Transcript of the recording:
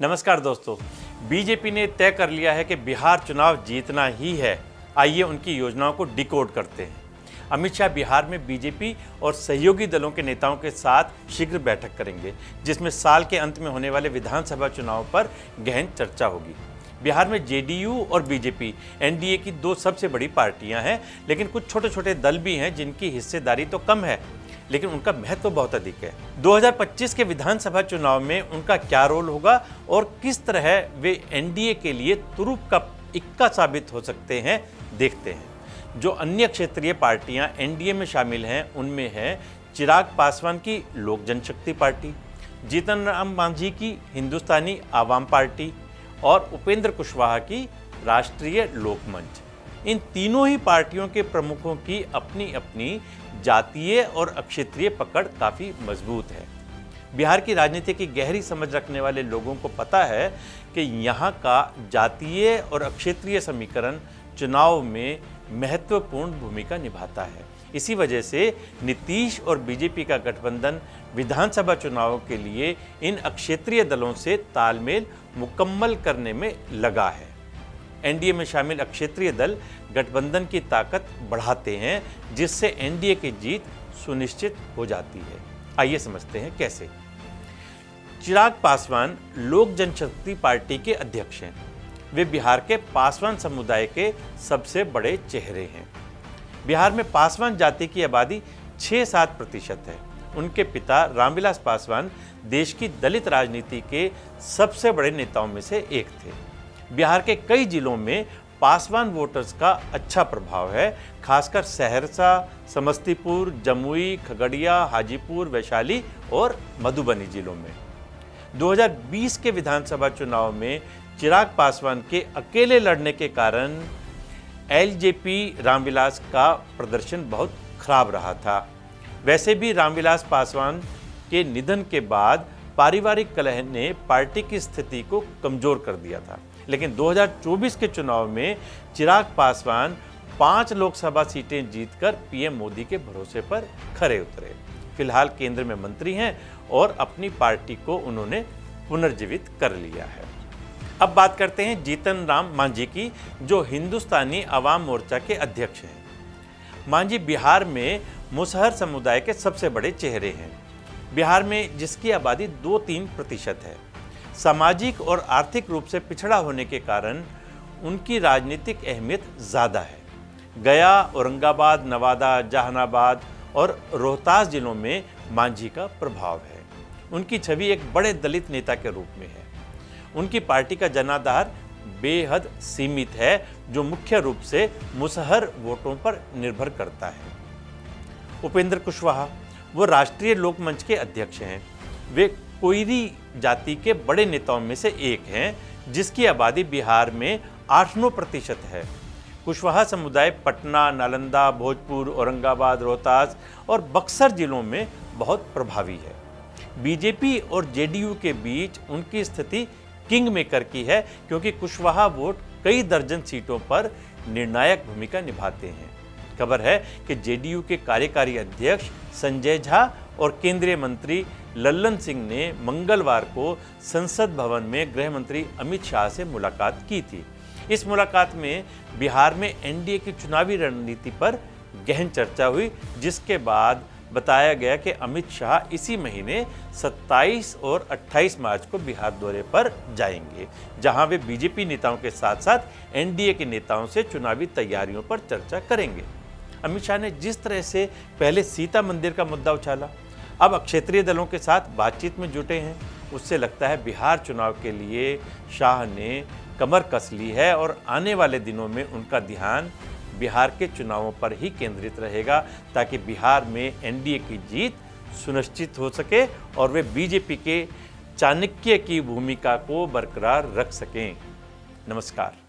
नमस्कार दोस्तों, बीजेपी ने तय कर लिया है कि बिहार चुनाव जीतना ही है। आइए उनकी योजनाओं को डिकोड करते हैं। अमित शाह बिहार में बीजेपी और सहयोगी दलों के नेताओं के साथ शीघ्र बैठक करेंगे, जिसमें साल के अंत में होने वाले विधानसभा चुनाव पर गहन चर्चा होगी। बिहार में जेडीयू और बीजेपी एनडीए की दो सबसे बड़ी पार्टियां हैं, लेकिन कुछ छोटे छोटे दल भी हैं जिनकी हिस्सेदारी तो कम है, लेकिन उनका महत्व बहुत अधिक है। 2025 के विधानसभा चुनाव में उनका क्या रोल होगा और किस तरह वे एनडीए के लिए तुरुप का इक्का साबित हो सकते हैं, देखते हैं। जो अन्य क्षेत्रीय पार्टियां एनडीए में शामिल हैं, उनमें है चिराग पासवान की लोक जनशक्ति पार्टी, जीतन राम मांझी की हिंदुस्तानी आवाम पार्टी और उपेंद्र कुशवाहा की राष्ट्रीय लोकमंच। इन तीनों ही पार्टियों के प्रमुखों की अपनी अपनी जातीय और अक्षेत्रीय पकड़ काफ़ी मजबूत है। बिहार की राजनीति की गहरी समझ रखने वाले लोगों को पता है कि यहाँ का जातीय और अक्षेत्रीय समीकरण चुनाव में महत्वपूर्ण भूमिका निभाता है। इसी वजह से नीतीश और बीजेपी का गठबंधन विधानसभा चुनाव के लिए इन अक्षेत्रीय दलों से तालमेल मुकम्मल करने में लगा है। एनडीए में शामिल अक्षेत्रीय दल गठबंधन की ताकत बढ़ाते हैं, जिससे एनडीए की जीत सुनिश्चित हो जाती है। आइए समझते हैं कैसे। चिराग पासवान लोक जनशक्ति पार्टी के अध्यक्ष हैं। वे बिहार के पासवान समुदाय के सबसे बड़े चेहरे हैं। बिहार में पासवान जाति की आबादी 6-7% है। उनके पिता रामविलास पासवान देश की दलित राजनीति के सबसे बड़े नेताओं में से एक थे। बिहार के कई जिलों में पासवान वोटर्स का अच्छा प्रभाव है, खासकर सहरसा, समस्तीपुर, जमुई, खगड़िया, हाजीपुर, वैशाली और मधुबनी जिलों में। 2020 के विधानसभा चुनाव में चिराग पासवान के अकेले लड़ने के कारण एलजेपी रामविलास का प्रदर्शन बहुत खराब रहा था। वैसे भी रामविलास पासवान के निधन के बाद पारिवारिक कलह ने पार्टी की स्थिति को कमजोर कर दिया था, लेकिन 2024 के चुनाव में चिराग पासवान 5 लोकसभा सीटें जीतकर पीएम मोदी के भरोसे पर खरे उतरे। फिलहाल केंद्र में मंत्री हैं और अपनी पार्टी को उन्होंने पुनर्जीवित कर लिया है। अब बात करते हैं जीतन राम मांझी की, जो हिंदुस्तानी आवाम मोर्चा के अध्यक्ष हैं। मांझी बिहार में मुसहर समुदाय के सबसे बड़े चेहरे हैं। बिहार में जिसकी आबादी 2-3% है। सामाजिक और आर्थिक रूप से पिछड़ा होने के कारण उनकी राजनीतिक अहमियत ज़्यादा है। गया, औरंगाबाद, नवादा, जहानाबाद और रोहतास जिलों में मांझी का प्रभाव है। उनकी छवि एक बड़े दलित नेता के रूप में है। उनकी पार्टी का जनाधार बेहद सीमित है, जो मुख्य रूप से मुसहर वोटों पर निर्भर करता है। उपेंद्र कुशवाहा वो राष्ट्रीय लोकमंच के अध्यक्ष हैं। वे कोयरी जाति के बड़े नेताओं में से एक हैं, जिसकी आबादी बिहार में 8-9% है। कुशवाहा समुदाय पटना, नालंदा, भोजपुर, औरंगाबाद, रोहतास और बक्सर जिलों में बहुत प्रभावी है। बीजेपी और जेडीयू के बीच उनकी स्थिति किंग मेकर की है, क्योंकि कुशवाहा वोट कई दर्जन सीटों पर निर्णायक भूमिका निभाते हैं। खबर है कि जेडीयू के कार्यकारी अध्यक्ष संजय झा और केंद्रीय मंत्री लल्लन सिंह ने मंगलवार को संसद भवन में गृह मंत्री अमित शाह से मुलाकात की थी। इस मुलाकात में बिहार में एनडीए की चुनावी रणनीति पर गहन चर्चा हुई, जिसके बाद बताया गया कि अमित शाह इसी महीने 27 और 28 मार्च को बिहार दौरे पर जाएंगे, जहां वे बीजेपी नेताओं के साथ साथ एनडीए के नेताओं से चुनावी तैयारियों पर चर्चा करेंगे। अमित शाह ने जिस तरह से पहले सीता मंदिर का मुद्दा उछाला, अब क्षेत्रीय दलों के साथ बातचीत में जुटे हैं, उससे लगता है बिहार चुनाव के लिए शाह ने कमर कस ली है और आने वाले दिनों में उनका ध्यान बिहार के चुनावों पर ही केंद्रित रहेगा, ताकि बिहार में एनडीए की जीत सुनिश्चित हो सके और वे बीजेपी के चाणक्य की भूमिका को बरकरार रख सकें। नमस्कार।